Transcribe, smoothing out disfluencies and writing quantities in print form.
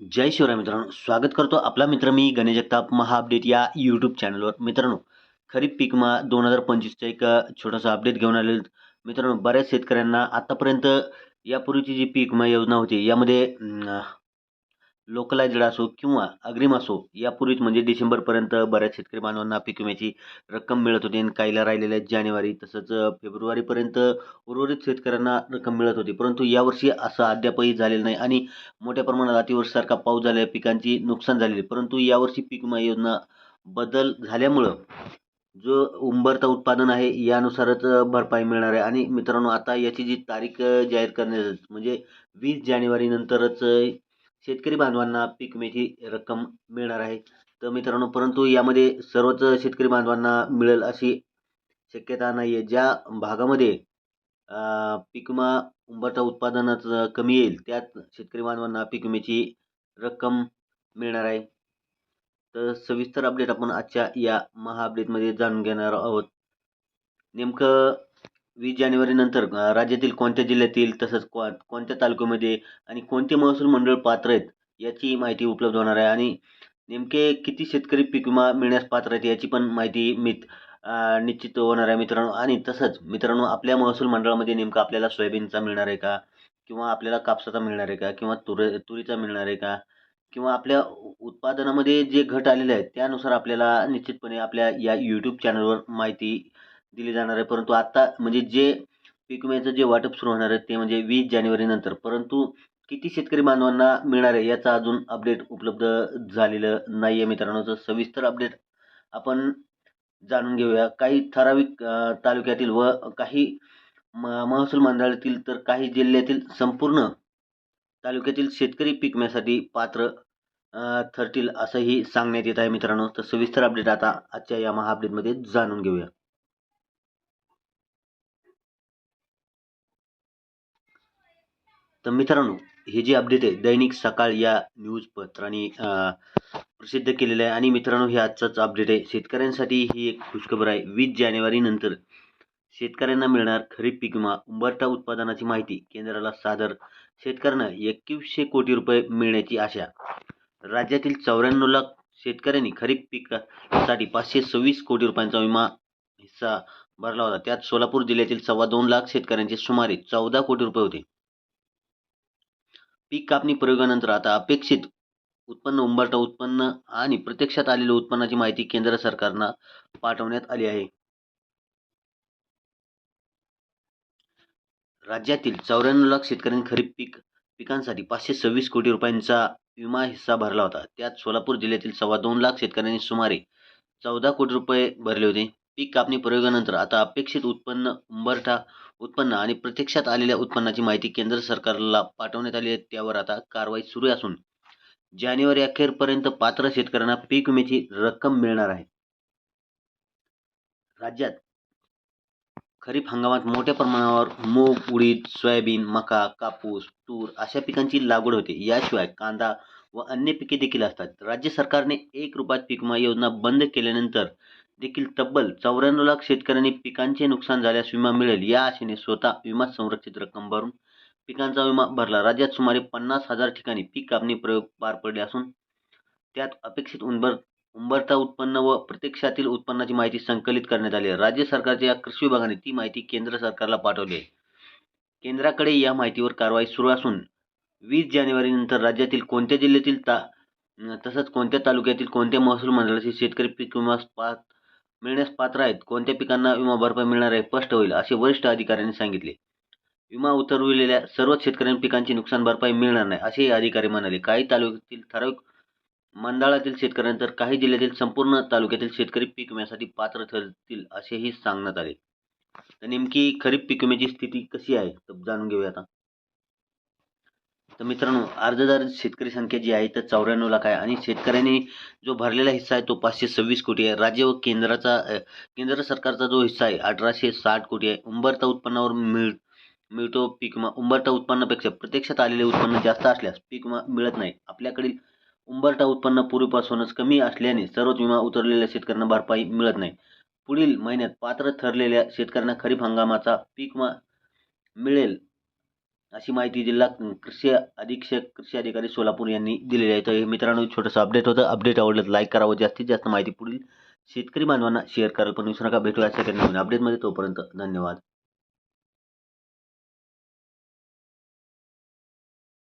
जय शिवराय मित्रांनो, स्वागत करतो आपला मित्र मी गणेश जगताप महा अपडेट या यूट्यूब चॅनलवर. मित्रांनो, खरीप पीक विमा 2025चा एक छोटासा अपडेट घेऊन आलेलो. मित्रांनो, बऱ्याच शेतकऱ्यांना आतापर्यंत यापूर्वीची जी पीक विमा योजना होती यामध्ये लोकलाइज्ड असो किंवा अग्रिम असो, यापूर्वीच म्हणजे डिसेंबरपर्यंत बऱ्याच शेतकरी बांधवांना पीक विम्याची रक्कम मिळत होती आणि काहीला राहिलेल्या जानेवारी तसंच फेब्रुवारीपर्यंत उर्वरित शेतकऱ्यांना रक्कम मिळत होती. परंतु यावर्षी असं अद्यापही झालेलं नाही आणि मोठ्या प्रमाणात अतिवृष्टीसारखा पाऊस झाल्याने पिकांची नुकसान झालेली. परंतु यावर्षी पीक विमा योजना बदल झाल्यामुळं जो उंबरठा उत्पादन आहे यानुसारच भरपाई मिळणार आहे. आणि मित्रांनो, आता याची जी तारीख जाहीर करण्यात म्हणजे 20 जानेवारी नंतरच शेतकरी बांधवांना पीक विम्याची रक्कम मिळणार आहे. तर मित्रांनो, परंतु यामध्ये सर्वच शेतकरी बांधवांना मिळेल अशी शक्यता नाही आहे. ज्या भागामध्ये पीक विमा उंबरठा उत्पादनात कमी येईल त्यात शेतकरी बांधवांना पीक विम्याची रक्कम मिळणार आहे. तर सविस्तर अपडेट आपण आजच्या या महा अपडेटमध्ये जाणून घेणार आहोत. नेमकं 20 जानेवारी नंतर राज्यातील कोणत्या जिल्ह्यातील तसंच कोणत्या तालुक्यामध्ये आणि कोणते महसूल मंडळ पात्र आहेत याची माहिती उपलब्ध होणार आहे. आणि नेमके किती शेतकरी पीक विमा मिळण्यास पात्र आहेत याची पण माहिती निश्चित होणार आहे मित्रांनो. आणि तसंच मित्रांनो, आपल्या महसूल मंडळामध्ये नेमकं आपल्याला सोयाबीनचा मिळणार आहे का, किंवा आपल्याला कापसाचा मिळणार आहे का, किंवा तुरीचा मिळणार आहे का, किंवा आपल्या उत्पादनामध्ये जे घट आलेले आहेत त्यानुसार आपल्याला निश्चितपणे आपल्या या यूट्यूब चॅनलवर माहिती दिली जाणार आहे. परंतु आता म्हणजे जे पीक विम्याचं जे वाटप सुरू होणार आहे ते म्हणजे 20 जानेवारी नंतर. परंतु किती शेतकरी बांधवांना मिळणार आहे याचा अजून अपडेट उपलब्ध झालेलं नाही आहे मित्रांनो. तर सविस्तर अपडेट आपण जाणून घेऊया. काही ठराविक तालुक्यातील व काही महसूल मंडळातील तर काही जिल्ह्यातील संपूर्ण तालुक्यातील शेतकरी पीक विम्यासाठी पात्र ठरतील असंही सांगण्यात येत आहे मित्रांनो. तर सविस्तर अपडेट आता आजच्या या महा अपडेटमध्ये जाणून घेऊया. तर मित्रांनो, हे जे अपडेट आहे दैनिक सकाळ या न्यूज पत्राने प्रसिद्ध केलेलं आहे. आणि मित्रांनो, हे आजचंच अपडेट आहे. शेतकऱ्यांसाठी ही एक खुशखबर आहे. 20 जानेवारी नंतर शेतकऱ्यांना मिळणार खरीप पीक विमा उंबरठा उत्पादनाची माहिती केंद्राला सादर. शेतकऱ्यांना 2100 कोटी रुपये मिळण्याची आशा. राज्यातील 94 लाख शेतकऱ्यांनी खरीप पिकासाठी 526 कोटी रुपयांचा विमा हिस्सा भरला होता. त्यात सोलापूर जिल्ह्यातील 2.25 लाख शेतकऱ्यांचे सुमारे 14 कोटी रुपये होते. पीक कापणी प्रयोगानंतर आता अपेक्षित उत्पन्न, उंबरठा उत्पन्न आणि प्रत्यक्षात आलेल्या उत्पन्नाची माहिती केंद्र सरकारनं पाठवण्यात आली आहे. राज्यातील 94 लाख शेतकऱ्यांनी खरीप पिकांसाठी 526 कोटी रुपयांचा विमा हिस्सा भरला होता. त्यात सोलापूर जिल्ह्यातील 2.25 लाख शेतकऱ्यांनी सुमारे 14 कोटी रुपये भरले होते. पीक कापणी प्रयोगानंतर आता अपेक्षित उत्पन्न, उंबरठा उत्पन्न आणि प्रत्यक्षात आलेल्या उत्पन्नाची माहिती केंद्र सरकारला पाठवण्यात आली आहे. त्यावर आता कारवाई सुरू असून जानेवारी अखेरपर्यंत पात्र शेतकऱ्यांना पीक विम्याची रक्कम मिळणार आहे. राज्यात खरीप हंगामात मोठ्या प्रमाणावर मूग, उडीद, सोयाबीन, मका, कापूस, तूर अशा पिकांची लागवड होते. याशिवाय कांदा व अन्य पिके देखील असतात. राज्य सरकारने 1 रुपयात पीक विमा योजना बंद केल्यानंतर देखील तब्बल 94 लाख शेतकऱ्यांनी पिकांचे नुकसान झाल्यास विमा मिळेल या आशेने स्वतः विमा संरक्षित रक्कम भरून पिकांचा विमा भरला. राज्यात सुमारे 50,000 ठिकाणी पीक कापणी प्रयोग पार पडले असून त्यात अपेक्षित उंबरठा उत्पन्न व प्रत्यक्षातील उत्पन्नाची माहिती संकलित करण्यात आली आहे. राज्य सरकारच्या कृषी विभागाने ती माहिती केंद्र सरकारला पाठवली आहे. केंद्राकडे या माहितीवर कारवाई सुरू असून 20 जानेवारी नंतर राज्यातील कोणत्या जिल्ह्यातील तसंच कोणत्या तालुक्यातील कोणत्या महसूल मंडळाचे शेतकरी पीक विमा मिळण्यास पात्र आहेत, कोणत्या पिकांना विमा भरपाई मिळणार आहे स्पष्ट होईल, असे वरिष्ठ अधिकाऱ्यांनी सांगितले. विमा उतरविलेल्या सर्वच शेतकऱ्यांना पिकांची नुकसान भरपाई मिळणार नाही, असेही अधिकारी म्हणाले. काही तालुक्यातील ठराविक मंडळातील शेतकऱ्यांना तर काही जिल्ह्यातील संपूर्ण तालुक्यातील शेतकरी पीक विम्यासाठी पात्र ठरतील असेही सांगण्यात आले. तर नेमकी खरीप पीक विम्याची स्थिती कशी आहे तर जाणून घेऊया आता. तर मित्रांनो, अर्जदार शेतकरी संख्या जी आहे तर 94 लाख आहे आणि शेतकऱ्यांनी जो भरलेला हिस्सा आहे तो 526 कोटी आहे. राज्य व केंद्र सरकारचा जो हिस्सा आहे 1860 कोटी आहे. उंबरठा उत्पन्नावर मिळतो पीक विमा. उंबरठा उत्पन्नापेक्षा प्रत्यक्षात आलेले उत्पन्न जास्त असल्यास पीक विमा मिळत नाही. आपल्याकडील उंबरठा उत्पन्न पूर्वीपासूनच कमी असल्याने सर्वच विमा उतरलेल्या शेतकऱ्यांना भरपाई मिळत नाही. पुढील महिन्यात पात्र ठरलेल्या शेतकऱ्यांना खरीप हंगामाचा पीक विमा मिळेल अशी माहिती जिल्हा कृषी अधीक्षक कृषी अधिकारी सोलापूर यांनी दिलेली आहे. तर हे मित्रांनो छोटंसं अपडेट होतं. अपडेट आवडलं तर लाईक करावं. जास्तीत जास्त माहिती पुढील शेतकरी बांधवांना शेअर करायला पण विसरू नका. भेटूया अशा काही नवीन अपडेटमध्ये. तोपर्यंत धन्यवाद.